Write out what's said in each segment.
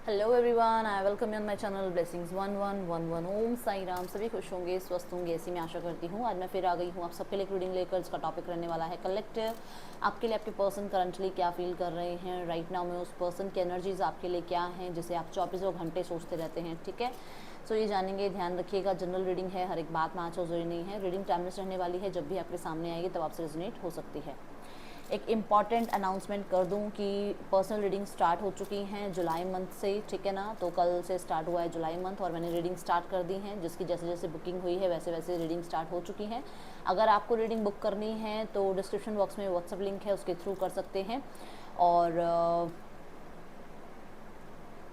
Hello everyone, I welcome you on my channel blessings 1111। ओम साई राम। सभी खुश होंगे, स्वस्थ होंगे, ऐसी मैं आशा करती हूँ। आज मैं फिर आ गई हूँ आप सबके लिए रीडिंग लेकर। इसका टॉपिक रहने वाला है कलेक्टिव। आपके लिए आपके पर्सन करंटली क्या फील कर रहे हैं राइट नाउ में, उस पर्सन की एनर्जीज आपके लिए क्या हैं जिसे आप 24 घंटे सोचते रहते हैं। ठीक है, सो ये जानेंगे, ध्यान रखिएगा। जनरल रीडिंग है, हर एक बात मैच हो जरूरी नहीं है। रीडिंग टाइमलेस रहने वाली है, जब भी आपके सामने आएगी तब आपसे रेजोनेट हो सकती है। एक इम्पॉर्टेंट अनाउंसमेंट कर दूं कि पर्सनल रीडिंग स्टार्ट हो चुकी हैं जुलाई मंथ से। ठीक है ना, तो कल से स्टार्ट हुआ है जुलाई मंथ और मैंने रीडिंग स्टार्ट कर दी हैं। जिसकी जैसे जैसे बुकिंग हुई है वैसे वैसे रीडिंग स्टार्ट हो चुकी हैं। अगर आपको रीडिंग बुक करनी है तो डिस्क्रिप्शन बॉक्स में व्हाट्सअप लिंक है, उसके थ्रू कर सकते हैं। और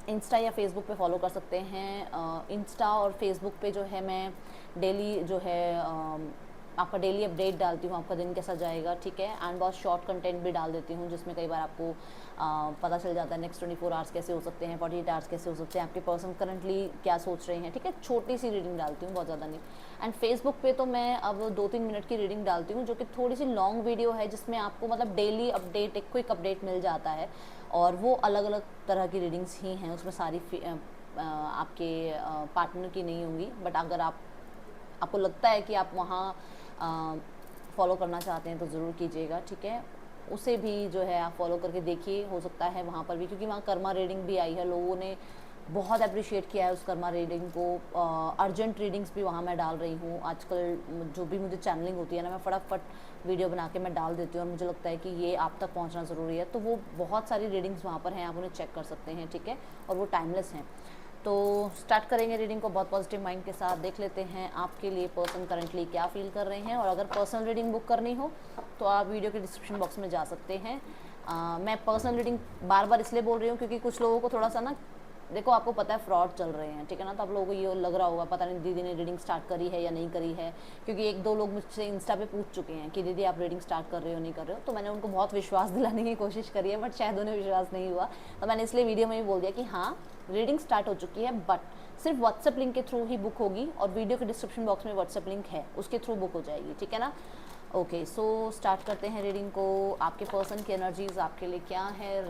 इंस्टा या फेसबुक पे फॉलो कर सकते हैं। इंस्टा और फेसबुक पे जो है मैं डेली जो है आपका डेली अपडेट डालती हूँ, आपका दिन कैसा जाएगा। ठीक है, एंड बहुत शॉर्ट कंटेंट भी डाल देती हूँ जिसमें कई बार आपको पता चल जाता है नेक्स्ट 24 आवर्स कैसे हो सकते हैं, 48 आवर्स कैसे हो सकते हैं, आपके पर्सन करंटली क्या सोच रहे हैं। ठीक है, छोटी सी रीडिंग डालती हूँ, बहुत ज़्यादा नहीं। एंड फेसबुक पे तो मैं अब 2-3 मिनट की रीडिंग डालती हूँ, जो कि थोड़ी सी लॉन्ग वीडियो है, जिसमें आपको मतलब डेली अपडेट, एक क्विक अपडेट मिल जाता है। और वो अलग अलग तरह की रीडिंग्स ही हैं, उसमें सारी आपके पार्टनर की नहीं होंगी। बट अगर आपको लगता है कि आप वहाँ फॉलो करना चाहते हैं तो ज़रूर कीजिएगा। ठीक है, उसे भी जो है आप फॉलो करके देखिए, हो सकता है वहाँ पर भी, क्योंकि वहाँ कर्मा रीडिंग भी आई है, लोगों ने बहुत अप्रिशिएट किया है उस कर्मा रीडिंग को। अर्जेंट रीडिंग्स भी वहाँ मैं डाल रही हूँ आजकल। जो भी मुझे चैनलिंग होती है ना, मैं फटाफट वीडियो बना के मैं डाल देती हूँ, और मुझे लगता है कि ये आप तक पहुँचना ज़रूरी है। तो वो बहुत सारी रीडिंग्स वहाँ पर हैं, आप उन्हें चेक कर सकते हैं। ठीक है, और वो टाइमलेस हैं। तो स्टार्ट करेंगे रीडिंग को बहुत पॉजिटिव माइंड के साथ। देख लेते हैं आपके लिए पर्सन करंटली क्या फील कर रहे हैं। और अगर पर्सनल रीडिंग बुक करनी हो तो आप वीडियो के डिस्क्रिप्शन बॉक्स में जा सकते हैं। मैं पर्सनल रीडिंग बार बार इसलिए बोल रही हूँ क्योंकि कुछ लोगों को थोड़ा सा ना, देखो आपको पता है फ्रॉड चल रहे हैं। ठीक है ना, तो आप लोगों को ये लग रहा होगा पता नहीं दीदी ने रीडिंग स्टार्ट करी है या नहीं करी है, क्योंकि 1-2 लोग मुझसे इंस्टा पे पूछ चुके हैं कि दीदी आप रीडिंग स्टार्ट कर रहे हो नहीं कर रहे हो। तो मैंने उनको बहुत विश्वास दिलाने की कोशिश करी है, बट शायद उन्हें विश्वास नहीं हुआ। तो मैंने इसलिए वीडियो में भी बोल दिया कि हाँ, रीडिंग स्टार्ट हो चुकी है, बट सिर्फ व्हाट्सएप लिंक के थ्रू ही बुक होगी, और वीडियो के डिस्क्रिप्शन बॉक्स में व्हाट्सएप लिंक है, उसके थ्रू बुक हो जाएगी। ठीक है ना, ओके। सो स्टार्ट करते हैं रीडिंग को। आपके पर्सन की एनर्जीज आपके लिए क्या है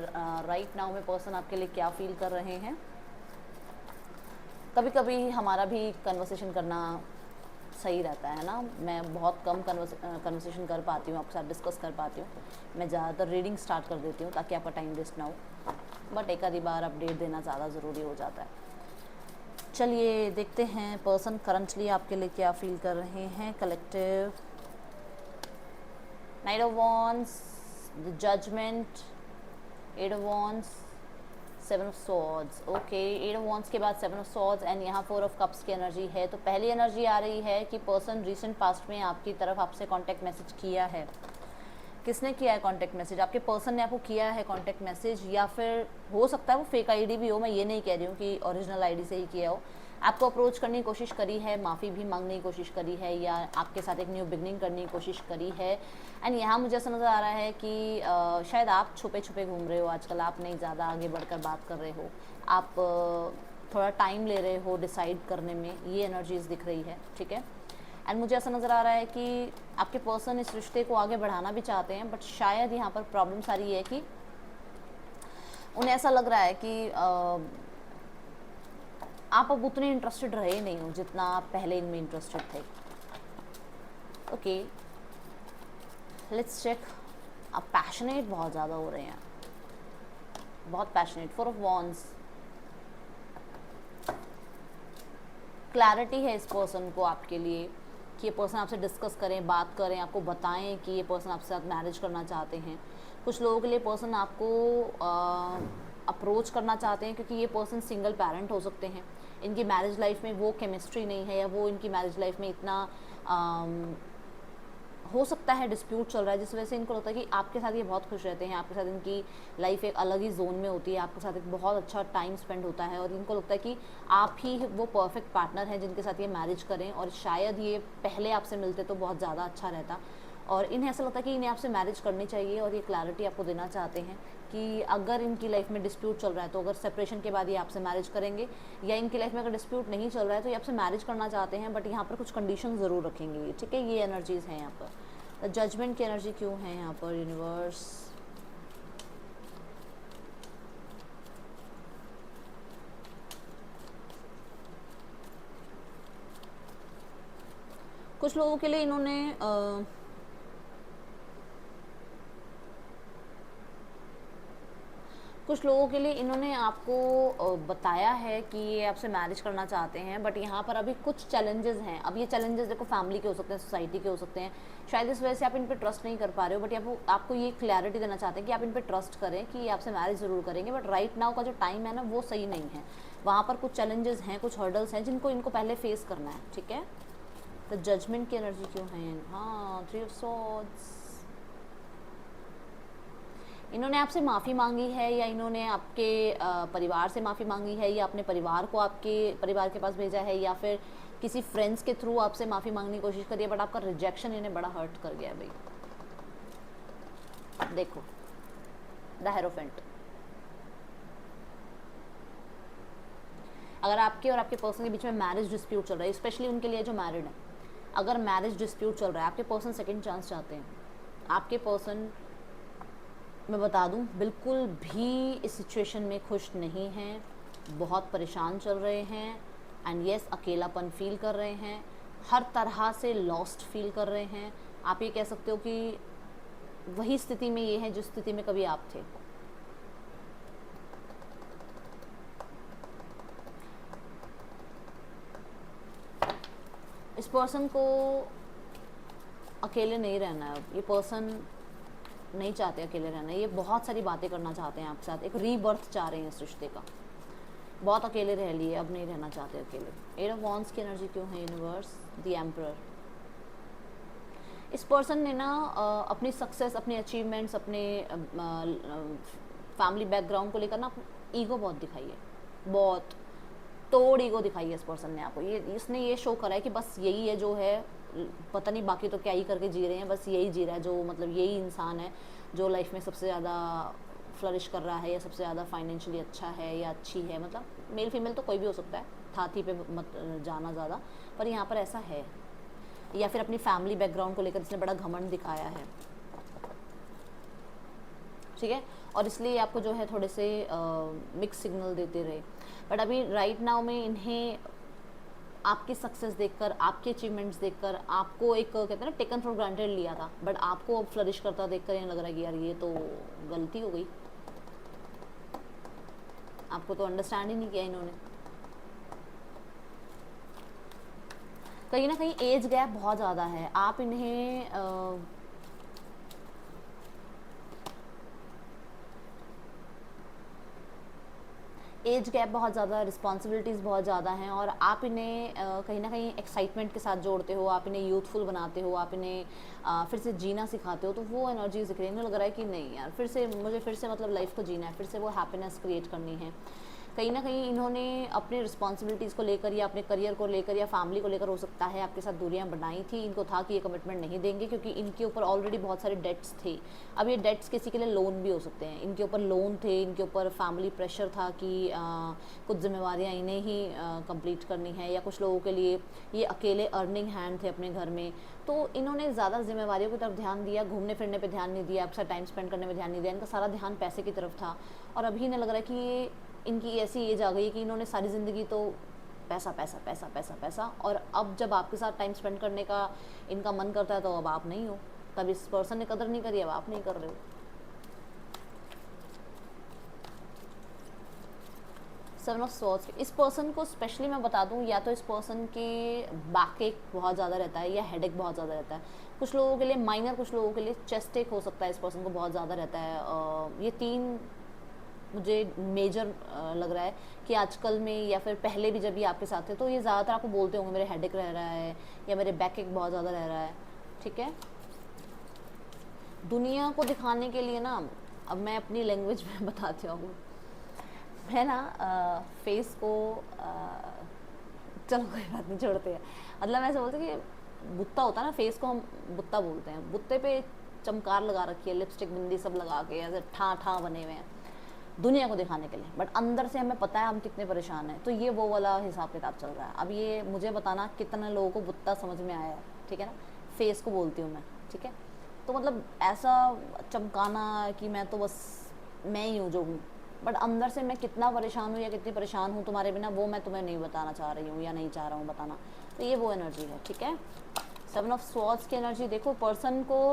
राइट नाउ में, पर्सन आपके लिए क्या फील कर रहे हैं। कभी कभी हमारा भी कन्वर्सेशन करना सही रहता है ना। मैं बहुत कम कन्वर्सेशन कर पाती हूँ, आपके साथ डिस्कस कर पाती हूँ। मैं ज़्यादातर रीडिंग स्टार्ट कर देती हूँ ताकि आपका टाइम वेस्ट ना हो, बट एक आधी बार अपडेट देना ज़्यादा ज़रूरी हो जाता है। चलिए देखते हैं पर्सन करंटली आपके लिए क्या फील कर रहे हैं। Collective, knight of wands, the judgement, eight of wands, 7 of swords. Okay, 8 of wands के बाद 7 ऑफ सॉर्ड्स एंड यहाँ 4 ऑफ कप्स की एनर्जी है। तो पहली एनर्जी आ रही है कि पर्सन रिसेंट पास्ट में आपकी तरफ आपसे कांटेक्ट मैसेज किया है। किसने किया है कांटेक्ट मैसेज? आपके पर्सन ने आपको किया है कांटेक्ट मैसेज, या फिर हो सकता है वो फेक आईडी भी हो। मैं ये नहीं कह रही हूँ कि ओरिजिनल आईडी से ही किया हो। आपको अप्रोच करने की कोशिश करी है, माफ़ी भी मांगने की कोशिश करी है, या आपके साथ एक न्यू बिगनिंग करने की कोशिश करी है। एंड यहाँ मुझे ऐसा नज़र आ रहा है कि शायद आप छुपे छुपे घूम रहे हो आजकल, आप नहीं ज़्यादा आगे बढ़कर बात कर रहे हो, आप थोड़ा टाइम ले रहे हो डिसाइड करने में, ये एनर्जीज दिख रही है। ठीक है, एंड मुझे ऐसा नज़र आ रहा है कि आपके पर्सन इस रिश्ते को आगे बढ़ाना भी चाहते हैं, बट शायद यहाँ पर प्रॉब्लम सारी है कि उन्हें ऐसा लग रहा है कि आप अब उतने इंटरेस्टेड रहे नहीं हो जितना आप पहले इनमें इंटरेस्टेड थे। Okay, let's check. आप पैशनेट बहुत ज़्यादा हो रहे हैं, बहुत पैशनेट। 4 ऑफ वॉन्ड्स, क्लैरिटी है इस पर्सन को आपके लिए कि ये पर्सन आपसे डिस्कस करें, बात करें, आपको बताएं कि ये पर्सन आपके साथ मैरिज करना चाहते हैं। कुछ लोगों के लिए पर्सन आपको अप्रोच करना चाहते हैं क्योंकि ये पर्सन सिंगल पेरेंट हो सकते हैं। इनकी मैरिज लाइफ में वो केमिस्ट्री नहीं है, या वो इनकी मैरिज लाइफ में इतना हो सकता है डिस्प्यूट चल रहा है, जिस वजह से इनको लगता है कि आपके साथ ये बहुत खुश रहते हैं, आपके साथ इनकी लाइफ एक अलग ही जोन में होती है, आपके साथ एक बहुत अच्छा टाइम स्पेंड होता है, और इनको लगता है कि आप ही वो परफेक्ट पार्टनर हैं जिनके साथ ये मैरिज करें। और शायद ये पहले आपसे मिलते तो बहुत ज़्यादा अच्छा रहता, और इन्हें ऐसा लगता है कि इन्हें आपसे मैरिज करनी चाहिए। और ये क्लैरिटी आपको देना चाहते हैं कि अगर इनकी लाइफ में डिस्प्यूट चल रहा है तो अगर सेपरेशन के बाद ये आपसे मैरिज करेंगे, या इनकी लाइफ में अगर डिस्प्यूट नहीं चल रहा है तो ये आपसे मैरिज करना चाहते हैं, बट यहाँ पर कुछ कंडीशन ज़रूर रखेंगे। ठीक है, ये एनर्जीज़ हैं यहाँ पर। जजमेंट की एनर्जी क्यों है यहाँ पर यूनिवर्स? कुछ लोगों के लिए इन्होंने कुछ लोगों के लिए इन्होंने आपको बताया है कि ये आपसे मैरिज करना चाहते हैं, बट यहाँ पर अभी कुछ चैलेंजेस हैं। अब ये चैलेंजेस देखो फैमिली के हो सकते हैं, सोसाइटी के हो सकते हैं, शायद इस वजह से आप इन पर ट्रस्ट नहीं कर पा रहे हो, बट आपको ये क्लैरिटी देना चाहते हैं कि आप इन पर ट्रस्ट करें कि ये आपसे मैरिज ज़रूर करेंगे, बट राइट नाउ का जो टाइम है ना वो सही नहीं है। वहाँ पर कुछ चैलेंजेस हैं, कुछ हर्डल्स हैं जिनको इनको पहले फेस करना है, ठीक है। तो जजमेंट की एनर्जी क्यों है? हाँ, 3 ऑफ सॉर्ड्स। इन्होंने आपसे माफ़ी मांगी है, या इन्होंने आपके परिवार से माफ़ी मांगी है, या अपने परिवार को आपके परिवार के पास भेजा है, या फिर किसी फ्रेंड्स के थ्रू आपसे माफ़ी मांगने की कोशिश करी है, बट आपका रिजेक्शन इन्हें बड़ा हर्ट कर गया है भाई। देखो द हेरोफेंट। अगर आपके और आपके पर्सन के बीच में मैरिज डिस्प्यूट चल रहा है, स्पेशली उनके लिए जो मैरिड है, अगर मैरिज डिस्प्यूट चल रहा है, आपके पर्सन सेकंड चांस चाहते हैं। आपके पर्सन, मैं बता दूं, बिल्कुल भी इस सिचुएशन में खुश नहीं हैं, बहुत परेशान चल रहे हैं, एंड येस अकेलापन फील कर रहे हैं, हर तरह से लॉस्ट फील कर रहे हैं। आप ये कह सकते हो कि वही स्थिति में ये है जिस स्थिति में कभी आप थे। इस पर्सन को अकेले नहीं रहना है। ये पर्सन नहीं चाहते अकेले रहना, ये बहुत सारी बातें करना चाहते हैं आपके साथ, एक रीबर्थ चाह रहे हैं इस रिश्ते का। बहुत अकेले रह लिए, अब नहीं रहना चाहते अकेले। 8 ऑफ वॉन्ड्स की एनर्जी क्यों है यूनिवर्स? The emperor. इस पर्सन ने ना अपनी सक्सेस, अपने अचीवमेंट्स, अपने फैमिली बैकग्राउंड को लेकर ना ईगो बहुत दिखाई है, बहुत तोड़ ईगो दिखाई है इस पर्सन ने आपको। ये इसने ये शो करा है कि बस यही है जो है, पता नहीं बाकी तो क्या ही करके जी रहे हैं, बस यही जी रहा है जो, मतलब यही इंसान है जो लाइफ में सबसे ज़्यादा फ्लरिश कर रहा है, या सबसे ज़्यादा फाइनेंशियली अच्छा है या अच्छी है। मतलब मेल फीमेल तो कोई भी हो सकता है, थाथी पे मत जाना ज़्यादा, पर यहाँ पर ऐसा है। या फिर अपनी फैमिली बैकग्राउंड को लेकर इसने बड़ा घमंड दिखाया है, ठीक है, और इसलिए आपको जो है थोड़े से मिक्स सिग्नल देते रहे। बट अभी राइट नाउ में इन्हें आपकी सक्सेस देखकर, आपके अचीवमेंट्स देखकर, आपको एक कहते हैं ना टेकन फॉर ग्रांटेड लिया था, बट आपको अब फ्लरिश करता देखकर ये लग रहा है कि यार ये तो गलती हो गई, आपको तो अंडरस्टैंड ही नहीं किया इन्होंने। कहीं ना कहीं एज गैप बहुत ज़्यादा है। आप इन्हें एज गैप बहुत ज़्यादा, रिस्पॉन्सिबिलिटीज़ बहुत ज़्यादा हैं, और आप इन्हें कहीं ना कहीं एक्साइटमेंट के साथ जोड़ते हो, आप इन्हें यूथफुल बनाते हो, आप इन्हें फिर से जीना सिखाते हो। तो वो एनर्जीज दिख रही है, लग रहा है कि नहीं यार फिर से मुझे फिर से मतलब लाइफ को जीना है, फिर से वो हैप्पीनेस क्रिएट करनी है। कहीं ना कहीं इन्होंने अपने रिस्पॉन्सिबिलिटीज़ को लेकर, या अपने करियर को लेकर, या फैमिली को लेकर हो सकता है आपके साथ दूरियां बनाई थी। इनको था कि ये कमिटमेंट नहीं देंगे, क्योंकि इनके ऊपर ऑलरेडी बहुत सारे डेट्स थे। अब ये डेट्स किसी के लिए लोन भी हो सकते हैं, इनके ऊपर लोन थे, इनके ऊपर फैमिली प्रेशर था कि कुछ जिम्मेवारियाँ इन्हें ही कंप्लीट करनी है, या कुछ लोगों के लिए ये अकेले अर्निंग हैंड थे अपने घर में, तो इन्होंने ज़्यादा जिम्मेवारियों की तरफ ध्यान दिया, घूमने फिरने पे ध्यान नहीं दिया, आपके साथ टाइम स्पेंड करने में ध्यान नहीं दिया, इनका सारा ध्यान पैसे की तरफ था। और अभी इन्हें लग रहा है कि ये इनकी ऐसी एज आ गई है कि इन्होंने सारी ज़िंदगी तो पैसा पैसा पैसा पैसा पैसा, और अब जब आपके साथ टाइम स्पेंड करने का इनका मन करता है तो अब आप नहीं हो, तब इस पर्सन ने कदर नहीं करी, अब आप नहीं कर रहे हो। Seven of swords. इस पर्सन को स्पेशली मैं बता दूं, या तो इस पर्सन के बैक एक बहुत ज़्यादा रहता है, या हेडेक बहुत ज़्यादा रहता है। कुछ लोगों के लिए माइनर, कुछ लोगों के लिए चेस्ट एक हो सकता है, इस पर्सन को बहुत ज़्यादा रहता है। ये 3 मुझे मेजर लग रहा है कि आजकल में, या फिर पहले भी जब ये आपके साथ थे, तो ये ज़्यादातर आपको बोलते होंगे मेरे हेडेक रह रहा है, या मेरे बैक एक बहुत ज़्यादा रह रहा है, ठीक है। दुनिया को दिखाने के लिए ना, अब मैं अपनी लैंग्वेज में बताती हूँ, मैं ना फेस को चलो कोई बात नहीं, छोड़ते हैं। मतलब ऐसे बोलते कि बुत्ता होता है ना, फेस को हम बुत्ता बोलते हैं, बुत्ते पे चमकार लगा रखी है, लिपस्टिक बिंदी सब लगा के ऐसे ठा ठा बने हुए हैं दुनिया को दिखाने के लिए, बट अंदर से हमें पता है हम कितने परेशान हैं। तो ये वो वाला हिसाब किताब चल रहा है। अब ये मुझे बताना कितने लोगों को बुत्ता समझ में आया है, ठीक है ना। फेस को बोलती हूँ मैं, ठीक है। तो मतलब ऐसा चमकाना कि मैं तो बस मैं ही हूँ जो हूँ, बट अंदर से मैं कितना परेशान हूँ या कितनी परेशान हूँ तुम्हारे बिना, वो मैं तुम्हें नहीं बताना चाह रही हूँ या नहीं चाह रहा हूँ बताना। तो ये वो एनर्जी है, ठीक है। 7 ऑफ स्वॉर्ड्स की एनर्जी देखो, पर्सन को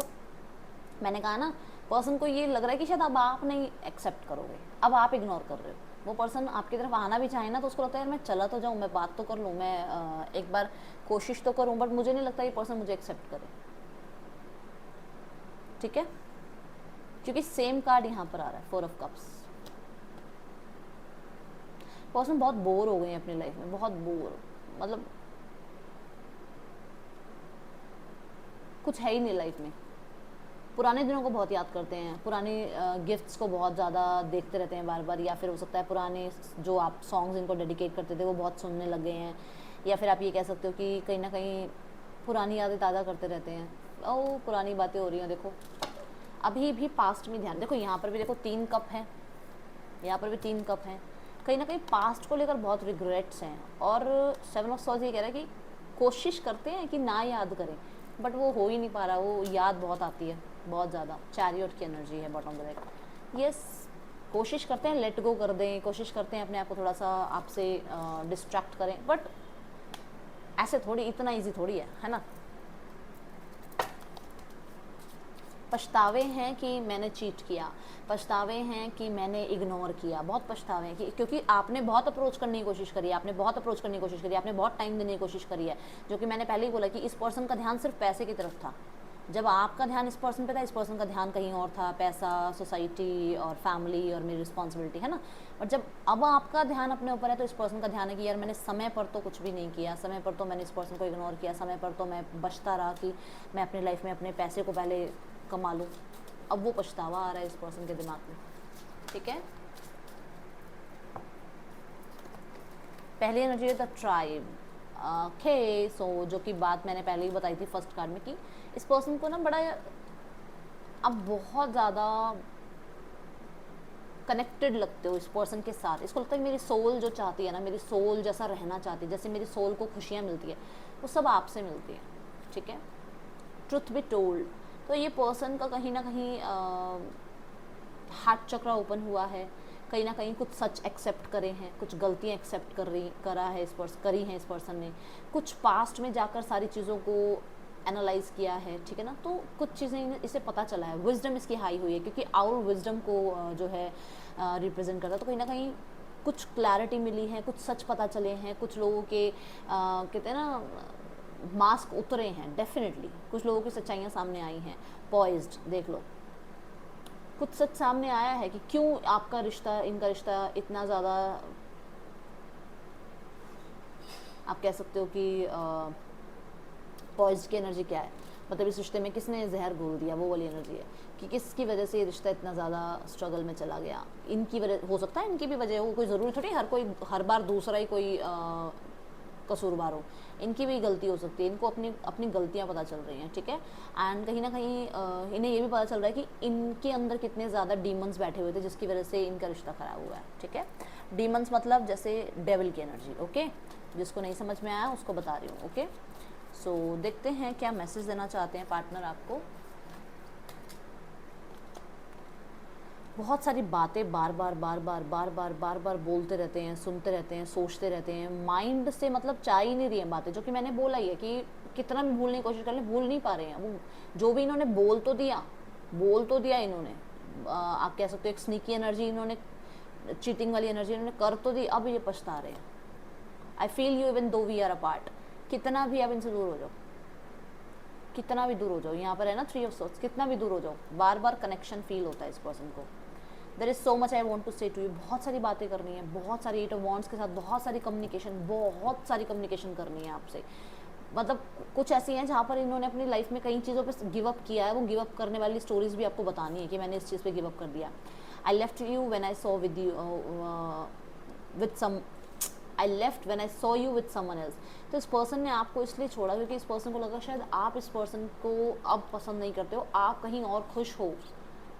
मैंने कहा ना, पर्सन को ये लग रहा है कि शायद अब आप नहीं एक्सेप्ट करोगे, अब आप इग्नोर कर रहे हो। वो पर्सन आपकी तरफ आना भी चाहे ना तो उसको लगता है यार मैं चला तो जाऊँ, मैं बात तो कर लूँ, मैं एक बार कोशिश तो करूँ, बट मुझे नहीं लगता ये पर्सन मुझे एक्सेप्ट करे, ठीक है, क्योंकि सेम कार्ड यहाँ पर आ रहा है, 4 ऑफ कप्स। पर्सन बहुत बोर हो गए हैं अपनी लाइफ में, बहुत बोर, मतलब कुछ है ही नहीं लाइफ में। पुराने दिनों को बहुत याद करते हैं, पुरानी गिफ्ट्स को बहुत ज़्यादा देखते रहते हैं बार बार, या फिर हो सकता है पुराने जो आप सॉन्ग्स इनको डेडिकेट करते थे वो बहुत सुनने लग गए हैं, या फिर आप ये कह सकते हो कि कहीं ना कहीं पुरानी यादें ताज़ा करते रहते हैं। ओ पुरानी बातें हो रही हैं, देखो अभी भी पास्ट में ध्यान, देखो यहाँ पर भी देखो 3 कप हैं, यहाँ पर भी 3 कप हैं, कहीं ना कहीं पास्ट को लेकर बहुत रिग्रेट्स हैं। और 7 ऑफ सॉर्ड्स ये कह रहा है कि कोशिश करते हैं कि ना याद करें, बट वो हो ही नहीं पा रहा, वो याद बहुत आती है, बहुत ज़्यादा। चैरियट की एनर्जी है बॉटम डेक। यस, कोशिश करते हैं लेट गो कर दें, कोशिश करते हैं अपने आप को थोड़ा सा आपसे डिस्ट्रैक्ट करें, बट ऐसे थोड़ी, इतना इजी थोड़ी है ना। पछतावे हैं कि मैंने चीट किया, पछतावे हैं कि मैंने इग्नोर किया, बहुत पछतावे हैं कि क्योंकि आपने बहुत अप्रोच करने की कोशिश करी है, आपने बहुत अप्रोच करने की कोशिश करी है, आपने बहुत टाइम देने की कोशिश करी है, जो कि मैंने पहले ही बोला कि इस पर्सन का ध्यान सिर्फ पैसे की तरफ था। जब आपका ध्यान इस पर्सन पे था, इस पर्सन का ध्यान कहीं और था, पैसा, सोसाइटी और फैमिली और मेरी रिस्पॉन्सिबिलिटी, है ना। और जब अब आपका ध्यान अपने ऊपर है तो इस पर्सन का ध्यान है कि यार मैंने समय पर तो कुछ भी नहीं किया, समय पर तो मैंने इस पर्सन को इग्नोर किया, समय पर तो मैं बचता रहा कि मैं अपनी लाइफ में अपने पैसे को पहले कमा लूँ। अब वो पछतावा आ रहा है इस पर्सन के दिमाग में, ठीक है। पहली एनर्जी है द ट्राइब, ओके। सो जो कि बात मैंने पहले ही बताई थी फर्स्ट कार्ड में कि इस पर्सन को ना बड़ा अब बहुत ज़्यादा कनेक्टेड लगते हो इस पर्सन के साथ। इसको लगता है मेरी सोल जो चाहती है ना, मेरी सोल जैसा रहना चाहती है, जैसे मेरी सोल को खुशियाँ मिलती है वो सब आपसे मिलती है, ठीक है। ट्रुथ बी टोल्ड, तो ये पर्सन का कहीं ना कहीं हार्ट चक्र ओपन हुआ है, कहीं ना कहीं कुछ सच एक्सेप्ट करे हैं, कुछ गलतियाँ एक्सेप्ट करी हैं इस पर्सन ने, कुछ पास्ट में जाकर सारी चीज़ों को एनालाइज किया है, ठीक है ना। तो कुछ चीज़ें इसे पता चला है, विजडम इसकी हाई हुई है क्योंकि आउल विजडम को जो है रिप्रेजेंट करता है। तो कहीं ना कहीं कुछ क्लैरिटी मिली है, कुछ सच पता चले हैं, कुछ लोगों के कहते हैं ना मास्क उतरे हैं, डेफिनेटली कुछ लोगों की सच्चाइयाँ सामने आई हैं। पॉइज्ड, देख लो कुछ सच सामने आया है कि क्यों आपका रिश्ता, इनका रिश्ता इतना ज़्यादा, आप कह सकते हो कि पॉइज्ड की एनर्जी क्या है, मतलब इस रिश्ते में किसने जहर घोल दिया, वो वाली एनर्जी है कि किसकी वजह से ये रिश्ता इतना ज़्यादा स्ट्रगल में चला गया। इनकी वजह हो सकता है, इनकी भी वजह हो, कोई ज़रूरी थोड़ी हर बार दूसरा ही कोई कसूरवार हो, इनकी भी गलती हो सकती है, इनको अपनी गलतियाँ पता चल रही हैं, ठीक है। एंड कहीं ना कहीं इन्हें ये भी पता चल रहा है कि इनके अंदर कितने ज़्यादा डीमंस बैठे हुए थे जिसकी वजह से इनका रिश्ता ख़राब हुआ है, ठीक है। डीमंस मतलब जैसे डेविल की एनर्जी, ओके। जिसको नहीं समझ में आया उसको बता रही हूँ, ओके। सो देखते हैं क्या मैसेज देना चाहते हैं पार्टनर आपको। बहुत सारी बातें बार बार बोलते रहते हैं, सुनते रहते हैं, सोचते रहते हैं, माइंड से मतलब चाह ही नहीं रही है बातें, जो कि मैंने बोला ही है कि कितना भी भूलने की कोशिश कर ले, भूल नहीं पा रहे हैं। वो जो भी इन्होंने बोल तो दिया इन्होंने, आप कह सकते हो एक स्नीकी एनर्जी इन्होंने, चीटिंग वाली एनर्जी इन्होंने कर तो दी, अब ये पछता रहे हैं। I feel you even though we are apart, कितना भी आप इनसे दूर हो जाओ, कितना भी दूर हो जाओ, यहाँ पर है ना 3 ऑफ सोर्ड्स, कितना भी दूर हो जाओ, बार बार कनेक्शन फील होता है इस पर्सन को। There is so much I want to say to you, बहुत सारी बातें करनी है, बहुत सारी 8 ऑफ वॉन्ड्स के साथ बहुत सारी कम्युनिकेशन करनी है आपसे। मतलब कुछ ऐसी हैं जहाँ पर इन्होंने अपनी लाइफ में कई चीज़ों पे गिव अप किया है, वो गिव अप करने वाली स्टोरीज भी आपको बतानी है कि मैंने इस चीज़ पे गिव अप कर दिया। I left you when I saw with you I left when I saw you with someone else. तो इस पर्सन ने आपको इसलिए छोड़ा क्योंकि इस पर्सन को लगा शायद आप इस पर्सन को अब पसंद नहीं करते हो, आप कहीं और खुश हो,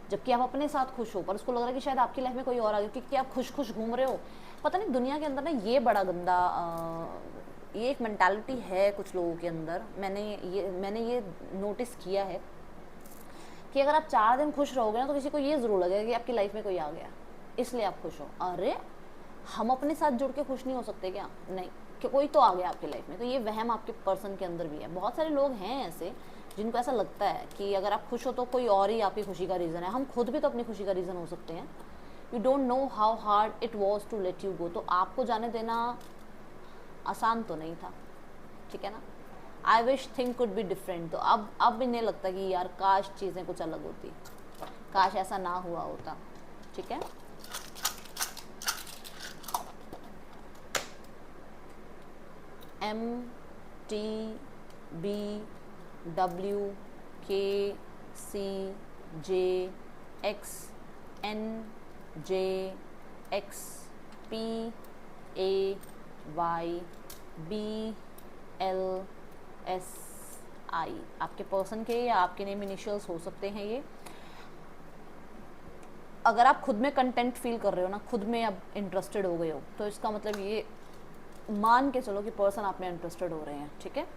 जबकि आप अपने साथ खुश हो, पर उसको लग रहा है कि शायद आपकी लाइफ में कोई और आ गया क्योंकि आप खुश घूम रहे हो। पता नहीं दुनिया के अंदर ना ये बड़ा गंदा ये एक मेंटालिटी है कुछ लोगों के अंदर, मैंने ये नोटिस किया है कि अगर आप 4 दिन खुश रहोगे ना तो किसी को ये ज़रूर लगेगा कि आपकी लाइफ में कोई आ गया, इसलिए आप खुश हो। अरे हम अपने साथ जुड़ के खुश नहीं हो सकते क्या? नहीं, कि कोई तो आ गया आपकी लाइफ में, तो ये वहम आपके पर्सन के अंदर भी है। बहुत सारे लोग हैं ऐसे जिनको ऐसा लगता है कि अगर आप खुश हो तो कोई और ही आपकी खुशी का रीज़न है। हम खुद भी तो अपनी खुशी का रीज़न हो सकते हैं। You don't know how hard it was to let you go. तो आपको जाने देना आसान तो नहीं था, ठीक है ना। I wish thing could be different. तो अब इन्हें लगता है कि यार काश चीज़ें कुछ अलग होती, काश ऐसा ना हुआ होता, ठीक है। MTBWKCJXNJXPAYBLSI आपके पर्सन के या आपके नेम इनिशियल्स हो सकते हैं ये। अगर आप खुद में कंटेंट फील कर रहे हो ना, खुद में अब इंटरेस्टेड हो गए हो, तो इसका मतलब ये मान के चलो कि पर्सन आप में इंटरेस्टेड हो रहे हैं, ठीक है।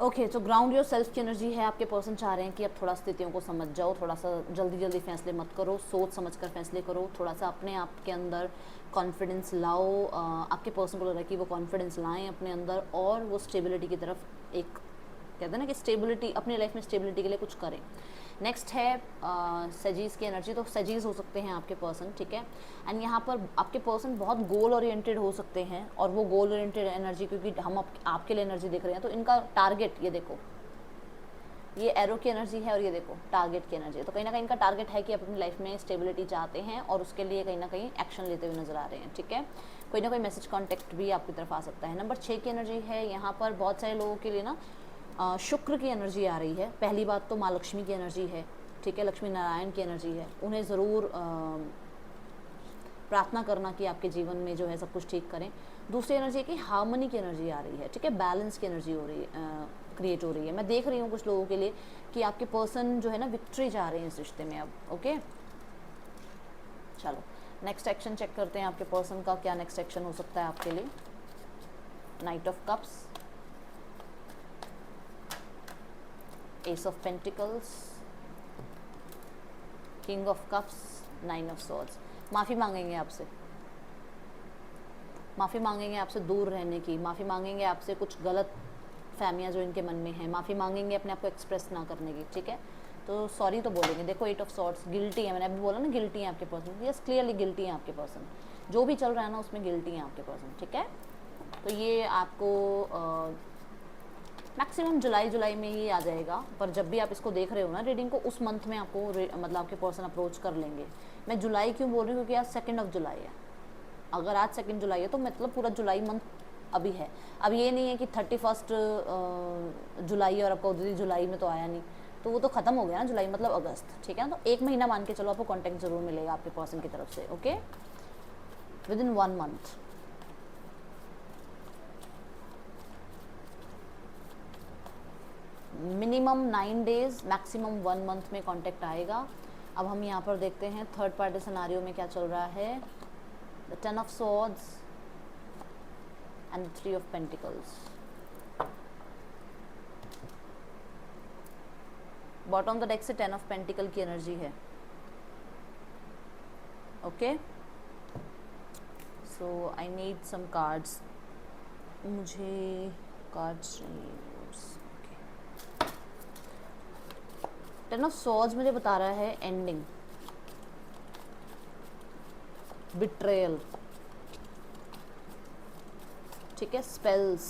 ओके, तो ग्राउंड योर सेल्फ की एनर्जी है। आपके पर्सन चाह रहे हैं कि अब थोड़ा स्थितियों को समझ जाओ, थोड़ा सा जल्दी जल्दी फैसले मत करो, सोच समझ कर फैसले करो, थोड़ा सा अपने आप के अंदर कॉन्फिडेंस लाओ। आपके पर्सन को लग रहा है कि वो कॉन्फिडेंस लाएं अपने अंदर और वो स्टेबिलिटी की तरफ, एक कहते हैं ना कि स्टेबिलिटी, अपनी लाइफ में स्टेबिलिटी के लिए कुछ करें। नेक्स्ट है सजीज़ की एनर्जी। तो सजीज़ हो सकते हैं आपके पर्सन, ठीक है। एंड यहाँ पर आपके पर्सन बहुत गोल ओरिएंटेड हो सकते हैं, और वो गोल ओरिएंटेड एनर्जी, क्योंकि हम आपके लिए एनर्जी देख रहे हैं, तो इनका टारगेट, ये देखो ये एरो की एनर्जी है और ये देखो टारगेट की एनर्जी है। तो कहीं ना कहीं इनका टारगेट है कि अपनी लाइफ में स्टेबिलिटी चाहते हैं और उसके लिए कहीं ना कहीं एक्शन लेते हुए नजर आ रहे हैं, ठीक है। कोई ना कोई मैसेज कॉन्टेक्ट भी आपकी तरफ आ सकता है। नंबर 6 की एनर्जी है। यहाँ पर बहुत सारे लोगों के लिए ना शुक्र की एनर्जी आ रही है। पहली बात तो माँ लक्ष्मी की एनर्जी है, ठीक है, लक्ष्मी नारायण की एनर्जी है। उन्हें ज़रूर प्रार्थना करना कि आपके जीवन में जो है सब कुछ ठीक करें। दूसरी एनर्जी है कि हार्मनी की एनर्जी आ रही है, ठीक है, बैलेंस की एनर्जी हो रही है, क्रिएट हो रही है। मैं देख रही हूँ कुछ लोगों के लिए कि आपके पर्सन जो है ना विक्ट्री चाह रहे हैं इस रिश्ते में अब। ओके, चलो नेक्स्ट एक्शन चेक करते हैं आपके पर्सन का क्या नेक्स्ट एक्शन हो सकता है आपके लिए। Night of cups, S of pentacles, king of cups, 9 of swords. माफ़ी मांगेंगे आपसे, माफ़ी मांगेंगे आपसे दूर रहने की, माफ़ी मांगेंगे आपसे कुछ गलत फहमियाँ जो इनके मन में है, माफ़ी मांगेंगे अपने आप को एक्सप्रेस ना करने की, ठीक है। तो सॉरी तो बोलेंगे। देखो 8 ऑफ सॉर्ड्स, गिल्टी है, मैंने अभी बोला ना गिल्टी है आपके पर्सन। यस, क्लियरली गिल्टी है आपके पर्सन। जो भी चल रहा है ना उसमें गिल्टी है आपके पर्सन, ठीक है। तो ये आपको मैक्सिमम जुलाई में ही आ जाएगा, पर जब भी आप इसको देख रहे हो ना रीडिंग को, उस मंथ में आपको मतलब आपके पर्सन अप्रोच कर लेंगे। मैं जुलाई क्यों बोल रही हूँ, क्योंकि आज 2 जुलाई है। अगर आज 2 जुलाई है तो मतलब पूरा जुलाई मंथ अभी है। अब ये नहीं है कि 31 जुलाई और आपको जुलाई में तो आया नहीं, तो वो तो ख़त्म हो गया ना जुलाई, मतलब अगस्त, ठीक है। तो 1 महीना मान के चलो आपको कॉन्टेक्ट ज़रूर मिलेगा आपके पर्सन की तरफ से, okay, with in 1 month. Minimum 9 days, maximum 1 month में कांटेक्ट आएगा। अब हम यहाँ पर देखते हैं थर्ड पार्टी सिनेरियो में क्या चल रहा है। The 10 of swords and 3 of pentacles. Bottom the deck से 10 ऑफ पेंटिकल की एनर्जी है, okay. So I need some cards, मुझे कार्ड्स चाहिए। 10 ऑफ सॉर्ड्स मुझे बता रहा है एंडिंग, बिट्रेयल, ठीक है, spells.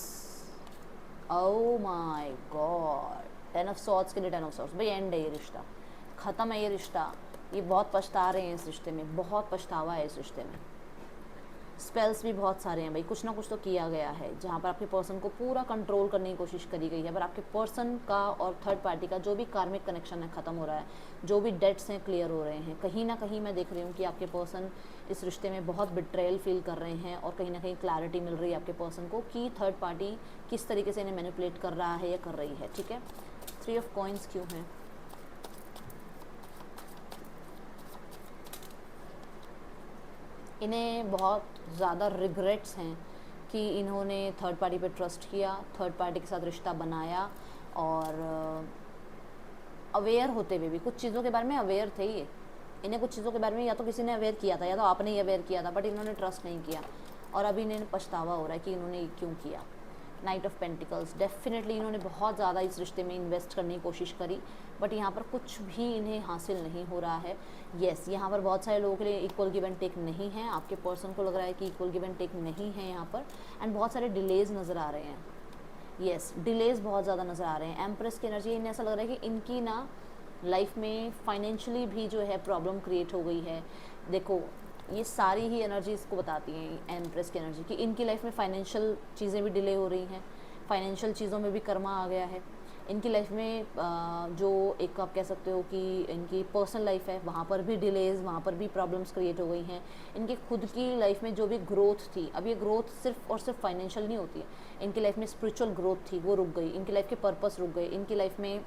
Oh my God, 10 of swords के लिए 10 ऑफ सॉर्ड्स, भाई एंड है ये रिश्ता, ख़त्म है ये रिश्ता। ये बहुत पछता रहे हैं इस रिश्ते में, बहुत पछतावा है इस रिश्ते में। स्पेल्स भी बहुत सारे हैं भाई, कुछ ना कुछ तो किया गया है जहाँ पर आपके पर्सन को पूरा कंट्रोल करने की कोशिश करी गई है। पर आपके पर्सन का और थर्ड पार्टी का जो भी कार्मिक कनेक्शन है ख़त्म हो रहा है, जो भी डेट्स हैं क्लियर हो रहे हैं। कहीं ना कहीं मैं देख रही हूँ कि आपके पर्सन इस रिश्ते में बहुत बिट्रेयल फील कर रहे हैं, और कहीं ना कहीं क्लैरिटी मिल रही है आपके पर्सन को कि थर्ड पार्टी किस तरीके से इन्हें मैनिपुलेट कर रहा है या कर रही है, ठीक है। 3 ऑफ कॉइन्स क्यों है? इन्हें बहुत ज़्यादा रिग्रेट्स हैं कि इन्होंने थर्ड पार्टी पे ट्रस्ट किया, थर्ड पार्टी के साथ रिश्ता बनाया, और अवेयर होते हुए भी कुछ चीज़ों के बारे में अवेयर थे ये। इन्हें कुछ चीज़ों के बारे में या तो किसी ने अवेयर किया था या तो आपने ही अवेयर किया था, बट इन्होंने ट्रस्ट नहीं किया और अभी इन्हें पछतावा हो रहा है कि इन्होंने ये क्यों किया। नाइट ऑफ पेंटिकल्स, डेफिनेटली इन्होंने बहुत ज़्यादा इस रिश्ते में इन्वेस्ट करने की कोशिश करी, बट यहाँ पर कुछ भी इन्हें हासिल नहीं हो रहा है। येस, यहाँ पर बहुत सारे लोगों के लिए इक्वल गिव एंड टेक नहीं है, आपके पर्सन को लग रहा है कि इक्वल गिव एंड टेक नहीं है यहाँ पर, एंड बहुत सारे डिलेज नज़र आ रहे हैं। येस, डिलेज बहुत ज़्यादा नज़र आ रहे हैं। एम्प्रेस की एनर्जी, इन्हें ऐसा लग रहा है कि इनकी ना लाइफ में फाइनेंशियली भी जो है प्रॉब्लम क्रिएट हो गई है। देखो, ये सारी ही एनर्जी इसको बताती हैं, एम्प्रेस की एनर्जी, कि इनकी लाइफ में फाइनेंशियल चीज़ें भी डिले हो रही हैं, फाइनेंशियल चीज़ों में भी कर्मा आ गया है। इनकी लाइफ में जो एक आप कह सकते हो कि इनकी पर्सनल लाइफ है, वहाँ पर भी डिलेज, वहाँ पर भी प्रॉब्लम्स क्रिएट हो गई हैं। इनकी खुद की लाइफ में जो भी ग्रोथ थी, अब ये ग्रोथ सिर्फ और सिर्फ फाइनेंशियल नहीं होती है, इनकी लाइफ में स्पिरिचुअल ग्रोथ थी, वो रुक गई। इनकी लाइफ के पर्पस रुक गए। इनकी लाइफ में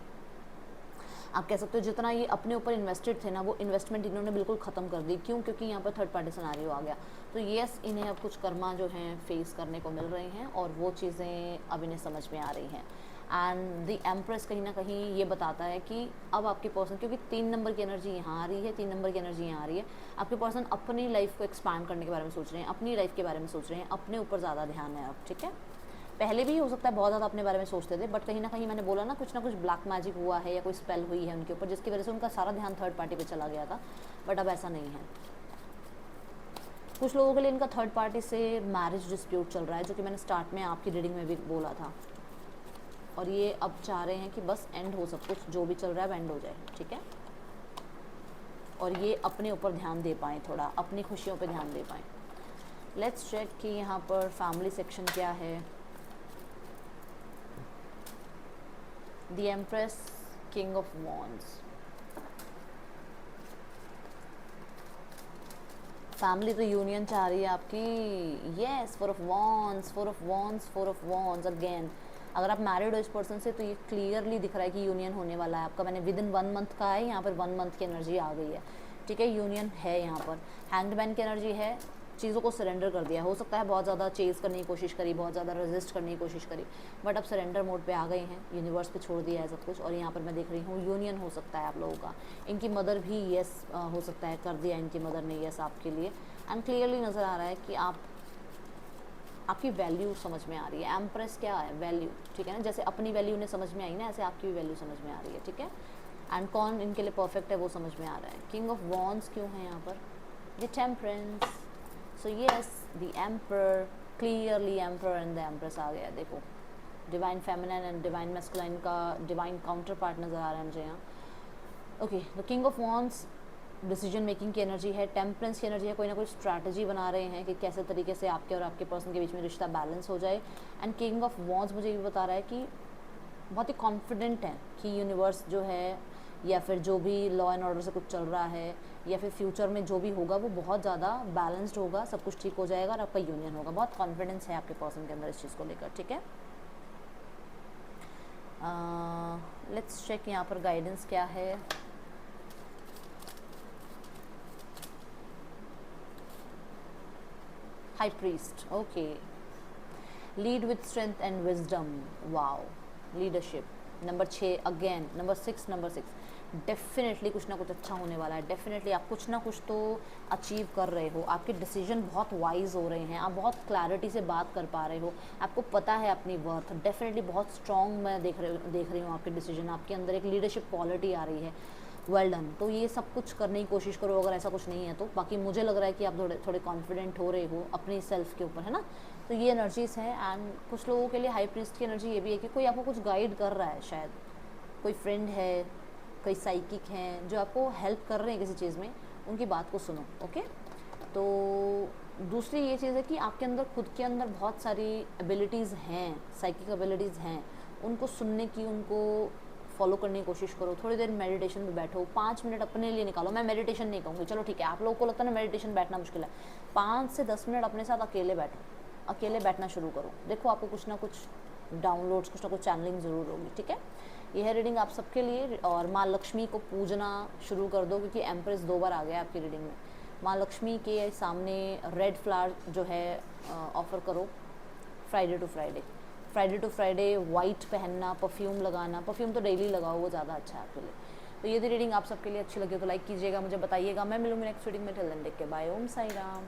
आप कह सकते हो जितना ये अपने ऊपर इन्वेस्टेड थे ना, वो इन्वेस्टमेंट इन्होंने बिल्कुल ख़त्म कर दी। क्यों? क्योंकि यहाँ पर थर्ड पार्टी सिनेरियो आ गया। तो येस, इन्हें अब कुछ कर्मा जो हैं फेस करने को मिल रही हैं, और वो चीज़ें अब इन्हें समझ में आ रही हैं। एंड द एम्प्रेस कहीं ना कहीं ये बताता है कि अब आपके पर्सन, क्योंकि 3 नंबर की एनर्जी यहाँ आ रही है, 3 नंबर की एनर्जी यहाँ आ रही है, आपके पर्सन अपनी लाइफ को एक्सपैंड करने के बारे में सोच रहे हैं, अपनी लाइफ के बारे में सोच रहे हैं, अपने ऊपर ज़्यादा ध्यान है अब। ठीक है, पहले भी हो सकता है बहुत ज़्यादा अपने बारे में सोचते थे, बट कहीं ना कहीं मैंने बोला ना कुछ ब्लैक मैजिक हुआ है या कोई स्पेल हुई है उनके ऊपर, जिसकी वजह से उनका सारा ध्यान थर्ड पार्टी पे चला गया था। बट अब ऐसा नहीं है। कुछ लोगों के लिए इनका थर्ड पार्टी से मैरिज डिस्प्यूट चल रहा है, जो कि मैंने स्टार्ट में आपकी रीडिंग में भी बोला था, और ये अब चाह रहे हैं कि बस एंड हो, सब कुछ जो भी चल रहा है वो एंड हो जाए। ठीक है, और ये अपने ऊपर ध्यान दे पाएँ, थोड़ा अपनी खुशियों पर ध्यान दे पाएँ। लेट्स चेक कि यहाँ पर फैमिली सेक्शन क्या है। The Empress, King of Wands. Family तो यूनियन चाह रही है आपकी। Yes, 4 of Wands, 4 of Wands, 4 of Wands again. अगर आप मैरिड हो इस पर्सन से, तो ये क्लियरली दिख रहा है कि यूनियन होने वाला है आपका। मैंने विद इन 1 मंथ का है, यहाँ पर 1 मंथ की एनर्जी आ गई है। ठीक है, यूनियन है यहाँ पर। हैंग्ड मैन की एनर्जी है, चीज़ों को सरेंडर कर दिया। हो सकता है बहुत ज़्यादा चेज़ करने की कोशिश करी, बहुत ज़्यादा रेजिस्ट करने की कोशिश करी, बट अब सरेंडर मोड पे आ गए हैं, यूनिवर्स पे छोड़ दिया है सब कुछ। और यहाँ पर मैं देख रही हूँ यूनियन हो सकता है आप लोगों का। इनकी मदर भी येस हो सकता है कर दिया इनकी मदर ने येस आपके लिए। एंड क्लियरली नज़र आ रहा है कि आपकी वैल्यू समझ में आ रही है। एम्प्रेस क्या है? वैल्यू। ठीक है ना, जैसे अपनी वैल्यू उन्हें समझ में आई ना, ऐसे आपकी भी वैल्यू समझ में आ रही है। ठीक है, एंड कौन इनके लिए परफेक्ट है वो समझ में आ रहा है। किंग ऑफ वॉन्ड्स क्यों है यहाँ पर? The temperance. So yes, the emperor, clearly emperor and the empress आ गया। देखो, divine feminine and divine masculine का डिवाइन काउंटर पार्ट नज़र आ रहा है मुझे यहाँ। Okay, the king of wands decision making की एनर्जी है, टेम्परेंस की एनर्जी है। कोई ना कोई स्ट्रैटेजी बना रहे हैं कि कैसे तरीके से आपके और आपके पर्सन के बीच में रिश्ता बैलेंस हो जाए। एंड किंग ऑफ वॉन्ड्स मुझे ये बता रहा है कि बहुत ही कॉन्फिडेंट है कि यूनिवर्स जो है, या फिर जो भी लॉ एंड ऑर्डर से कुछ चल रहा है, या फिर फ्यूचर में जो भी होगा वो बहुत ज़्यादा बैलेंस्ड होगा, सब कुछ ठीक हो जाएगा और आपका यूनियन होगा। बहुत कॉन्फिडेंस है आपके पर्सन के अंदर इस चीज़ को लेकर। ठीक है, लेट्स चेक यहाँ पर गाइडेंस क्या है। High priest, okay. Lead with strength and wisdom, wow, leadership. Number 6 again, number 6 definitely कुछ ना कुछ अच्छा होने वाला है। डेफिनेटली आप कुछ ना कुछ तो अचीव कर रहे हो, आपके डिसीजन बहुत वाइज हो रहे हैं, आप बहुत क्लैरिटी से बात कर पा रहे हो, आपको पता है अपनी वर्थ। डेफिनेटली बहुत स्ट्रॉन्ग मैं देख रही हूँ आपके डिसीजन, आपके अंदर एक लीडरशिप क्वालिटी आ रही है। Well done. तो ये सब कुछ करने की कोशिश करो अगर ऐसा कुछ नहीं है तो। बाकी मुझे लग रहा है कि आप थोड़े कॉन्फिडेंट हो रहे हो अपनी सेल्फ के ऊपर, है ना। तो ये एनर्जीज हैं। एंड कुछ लोगों के लिए हाई प्रीस्ट की एनर्जी ये भी है कि कोई आपको कुछ गाइड कर रहा है, शायद कोई फ्रेंड है, कोई साइकिक हैं जो आपको हेल्प कर रहे हैं किसी चीज़ में, उनकी बात को सुनो। ओके, तो दूसरी ये चीज़ है कि आपके अंदर खुद के अंदर बहुत सारी एबिलिटीज़ हैं, साइकिक एबिलिटीज़ हैं, उनको सुनने की, उनको फॉलो करने की कोशिश करो। थोड़ी देर मेडिटेशन में बैठो, 5 मिनट अपने लिए निकालो। मैं मेडिटेशन नहीं कहूँगी, चलो ठीक है, आप लोगों को लगता है ना मेडिटेशन बैठना मुश्किल है, 5 से 10 मिनट अपने साथ अकेले बैठो, अकेले बैठना शुरू करो। देखो आपको कुछ ना कुछ डाउनलोड्स, कुछ ना कुछ चैनलिंग ज़रूर होगी। ठीक है, यह है रीडिंग आप सबके लिए। और माँ लक्ष्मी को पूजना शुरू कर दो, क्योंकि एम्प्रेस 2 बार आ गया आपकी रीडिंग में। माँ लक्ष्मी के सामने रेड फ्लावर जो है ऑफ़र करो, फ्राइडे टू फ्राइडे वाइट पहनना, परफ्यूम लगाना, परफ्यूम तो डेली लगाओ, वो ज़्यादा अच्छा है आपके लिए। तो ये थी रीडिंग, आप सबके लिए अच्छी लगी तो लाइक कीजिएगा, मुझे बताइएगा। मैं मिलूंगी नेक्स्ट रीडिंग में, till then take care, bye, Om Sai Ram.